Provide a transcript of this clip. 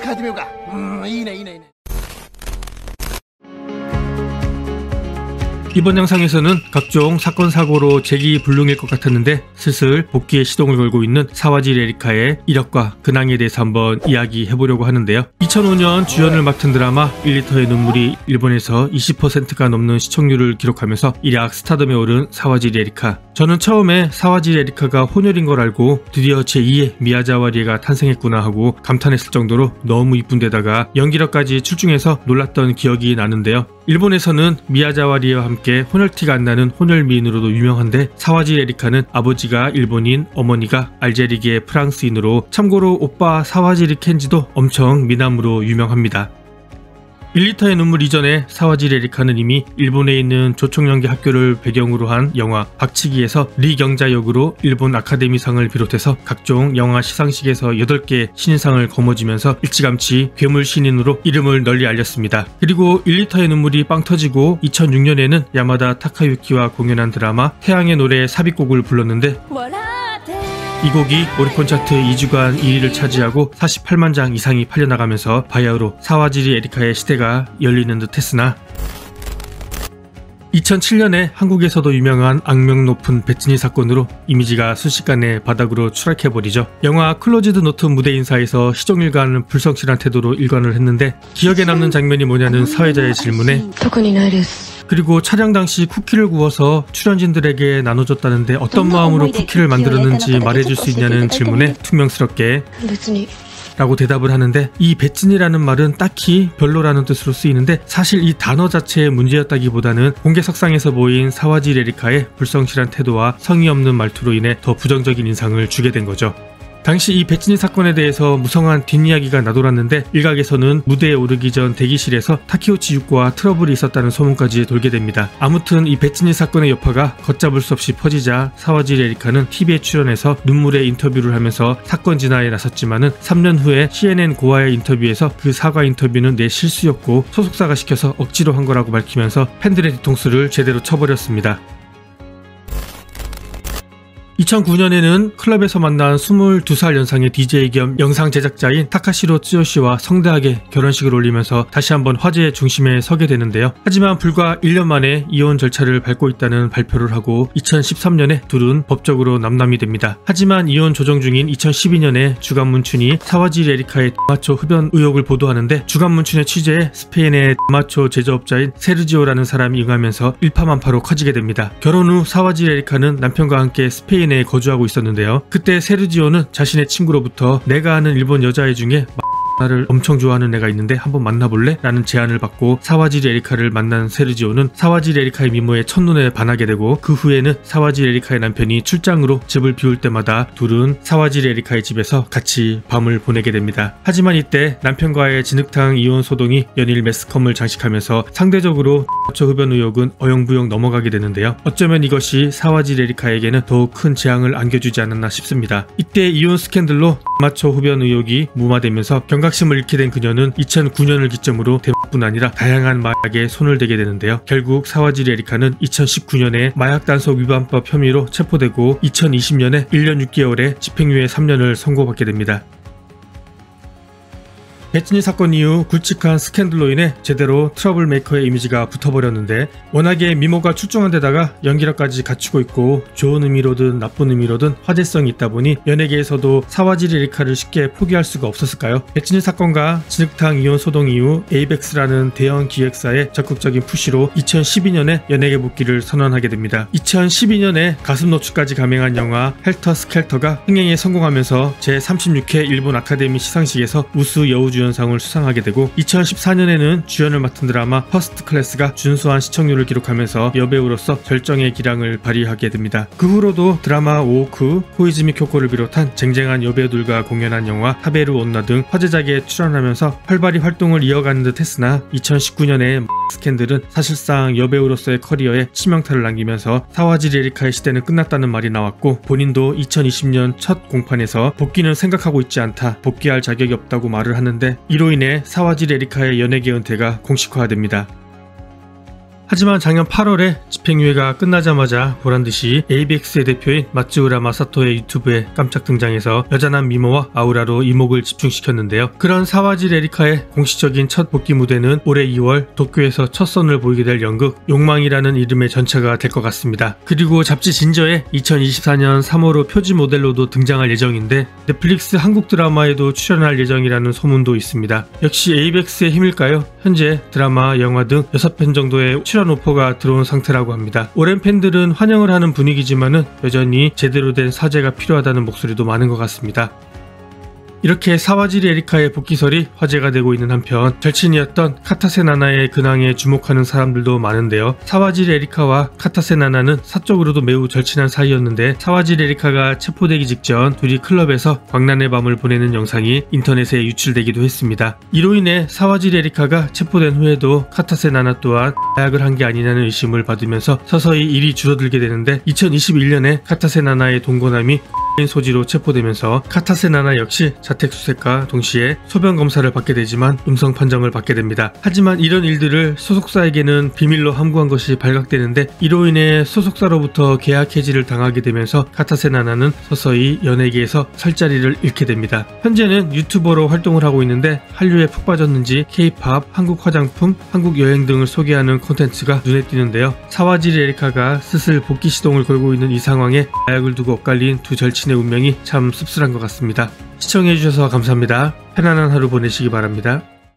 ず変えてみようか。いいねいいねいいね。 이번 영상에서는 각종 사건 사고로 재기불능일 것 같았는데 슬슬 복귀의 시동을 걸고 있는 사와지 레리카의 이력과 근황에 대해서 한번 이야기해보려고 하는데요. 2005년 주연을 맡은 드라마 1리터의 눈물이 일본에서 20%가 넘는 시청률을 기록하면서 일약 스타덤에 오른 사와지 레리카. 저는 처음에 사와지 레리카가 혼혈인 걸 알고 드디어 제2의 미야자와 리에가 탄생했구나 하고 감탄했을 정도로 너무 이쁜데다가 연기력까지 출중해서 놀랐던 기억이 나는데요. 일본에서는 미야자와 리에와 함께 혼혈티가 안 나는 혼혈미인으로도 유명한데 사와지 레리카는 아버지가 일본인, 어머니가 알제리계 프랑스인으로 참고로 오빠 사와지리 켄지도 엄청 미남으로 유명합니다. 1리터의 눈물 이전에 사와지 레리카는 이미 일본에 있는 조총연기 학교를 배경으로 한 영화 박치기에서 리경자 역으로 일본 아카데미상을 비롯해서 각종 영화 시상식에서 8개 신인상을 거머쥐면서 일찌감치 괴물 신인으로 이름을 널리 알렸습니다. 그리고 1리터의 눈물이 빵 터지고 2006년에는 야마다 타카유키와 공연한 드라마 태양의 노래의 삽입곡을 불렀는데 이 곡이 오리콘 차트 2주간 1위를 차지하고 48만 장 이상이 팔려나가면서 바야흐로 사와지리 에리카의 시대가 열리는 듯 했으나 2007년에 한국에서도 유명한 악명 높은 배치니 사건으로 이미지가 순식간에 바닥으로 추락해버리죠. 영화 클로즈드 노트 무대 인사에서 시종일관 불성실한 태도로 일관을 했는데 기억에 남는 장면이 뭐냐는 사회자의 질문에 그리고 촬영 당시 쿠키를 구워서 출연진들에게 나눠줬다는데 어떤 마음으로 쿠키를 만들었는지 말해줄 수 있냐는 질문에 퉁명스럽게 라고 대답을 하는데 이 배친이라는 말은 딱히 별로라는 뜻으로 쓰이는데 사실 이 단어 자체의 문제였다기보다는 공개석상에서 보인 사와지 레리카의 불성실한 태도와 성의 없는 말투로 인해 더 부정적인 인상을 주게 된 거죠. 당시 이 배치니 사건에 대해서 무성한 뒷이야기가 나돌았는데 일각에서는 무대에 오르기 전 대기실에서 타키오치 유코와 트러블이 있었다는 소문까지 돌게 됩니다. 아무튼 이 배치니 사건의 여파가 걷잡을 수 없이 퍼지자 사와지 레리카는 TV에 출연해서 눈물의 인터뷰를 하면서 사건 진화에 나섰지만은 3년 후에 CNN 고와의 인터뷰에서 그 사과 인터뷰는 내 실수였고 소속사가 시켜서 억지로 한 거라고 밝히면서 팬들의 뒤통수를 제대로 쳐버렸습니다. 2009년에는 클럽에서 만난 22살 연상의 DJ 겸 영상 제작자인 타카시로 쯔요시와 성대하게 결혼식을 올리면서 다시 한번 화제의 중심에 서게 되는데요. 하지만 불과 1년 만에 이혼 절차를 밟고 있다는 발표를 하고 2013년에 둘은 법적으로 남남이 됩니다. 하지만 이혼 조정 중인 2012년에 주간문춘이 사와지 레리카의 마초 흡연 의혹을 보도하는데 주간문춘의 취재에 스페인의 마초 제조업자인 세르지오라는 사람이 응하면서 일파만파로 커지게 됩니다. 결혼 후 사와지 레리카는 남편과 함께 스페인에 거주하고 있었는데요. 그때 세르지오는 자신의 친구로부터 내가 아는 일본 여자애 중에 나를 엄청 좋아하는 애가 있는데 한번 만나볼래? 라는 제안을 받고 사와지 레리카를 만난 세르지오는 사와지 레리카의 미모에 첫눈에 반하게 되고 그 후에는 사와지 레리카의 남편이 출장으로 집을 비울 때마다 둘은 사와지 레리카의 집에서 같이 밤을 보내게 됩니다. 하지만 이때 남편과의 진흙탕 이혼 소동이 연일 매스컴을 장식하면서 상대적으로 마초 흡연 의혹은 어영부영 넘어가게 되는데요. 어쩌면 이것이 사와지 레리카에게는 더욱 큰 재앙을 안겨주지 않았나 싶습니다. 이때 이혼 스캔들로 마초 흡연 의혹이 무마되면서 경각심을 잃게 된 그녀는 2009년을 기점으로 대마뿐 아니라 다양한 마약에 손을 대게 되는데요. 결국 사와지 레리카는 2019년에 마약 단속 위반법 혐의로 체포되고 2020년에 1년 6개월에 집행유예 3년을 선고받게 됩니다. 배치니 사건 이후 굵직한 스캔들로 인해 제대로 트러블 메이커의 이미지가 붙어버렸는데 워낙에 미모가 출중한 데다가 연기력까지 갖추고 있고 좋은 의미로든 나쁜 의미로든 화제성이 있다 보니 연예계에서도 사와지 레리카를 쉽게 포기할 수가 없었을까요? 배치니 사건과 진흙탕 이혼 소동 이후 에이벡스라는 대형 기획사의 적극적인 푸시로 2012년에 연예계 복귀를 선언하게 됩니다. 2012년에 가슴 노출까지 감행한 영화 헬터 스켈터가 흥행에 성공하면서 제36회 일본 아카데미 시상식에서 우수 여우주 주연상을 수상하게 되고 2014년에는 주연을 맡은 드라마 퍼스트 클래스가 준수한 시청률을 기록하면서 여배우로서 절정의 기량을 발휘하게 됩니다. 그 후로도 드라마 오오쿠, 코이즈미 쿄코를 비롯한 쟁쟁한 여배우들과 공연한 영화 하베루 온나 등 화제작에 출연하면서 활발히 활동을 이어가는 듯 했으나 2019년에 스캔들은 사실상 여배우로서의 커리어에 치명타를 남기면서 사와지 레리카의 시대는 끝났다는 말이 나왔고 본인도 2020년 첫 공판에서 복귀는 생각하고 있지 않다, 복귀할 자격이 없다고 말을 하는데 이로 인해 사와지 레리카의 연예계 은퇴가 공식화됩니다. 하지만 작년 8월에 집행유예가 끝나자마자 보란듯이 에이벡스의 대표인 마츠우라 마사토의 유튜브에 깜짝 등장해서 여전한 미모와 아우라로 이목을 집중시켰는데요. 그런 사와질 에리카의 공식적인 첫 복귀 무대는 올해 2월 도쿄에서 첫 선을 보이게 될 연극 욕망이라는 이름의 전차가 될 것 같습니다. 그리고 잡지 진저에 2024년 3월호 표지 모델로도 등장할 예정인데 넷플릭스 한국 드라마에도 출연할 예정이라는 소문도 있습니다. 역시 에이벡스의 힘일까요? 현재 드라마, 영화 등 6편 정도의 출연 오퍼가 들어온 상태라고 합니다. 오랜 팬들은 환영을 하는 분위기지만은 여전히 제대로 된 사죄가 필요하다는 목소리도 많은 것 같습니다. 이렇게 사와지리 에리카의 복귀설이 화제가 되고 있는 한편 절친이었던 카타세 나나의 근황에 주목하는 사람들도 많은데요. 사와지리 에리카와 카타세 나나는 사적으로도 매우 절친한 사이였는데 사와지리 에리카가 체포되기 직전 둘이 클럽에서 광란의 밤을 보내는 영상이 인터넷에 유출되기도 했습니다. 이로 인해 사와지리 에리카가 체포된 후에도 카타세 나나 또한 마약을 한 게 아니냐는 의심을 받으면서 서서히 일이 줄어들게 되는데 2021년에 카타세 나나의 동거남이 소지로 체포되면서 카타세 나나 역시 자택수색과 동시에 소변 검사를 받게 되지만 음성 판정을 받게 됩니다. 하지만 이런 일들을 소속사에게는 비밀로 함구한 것이 발각되는데 이로 인해 소속사로부터 계약 해지를 당하게 되면서 카타세 나나는 서서히 연예계에서 설 자리를 잃게 됩니다. 현재는 유튜버로 활동을 하고 있는데 한류에 푹 빠졌는지 K-팝, 한국 화장품, 한국 여행 등을 소개하는 콘텐츠가 눈에 띄는데요. 사와지리 에리카가 슬슬 복귀 시동을 걸고 있는 이 상황에 마약을 두고 엇갈린 두 절친의 운명이 참 씁쓸한 것 같습니다. 시청해주셔서 감사합니다. 편안한 하루 보내시기 바랍니다.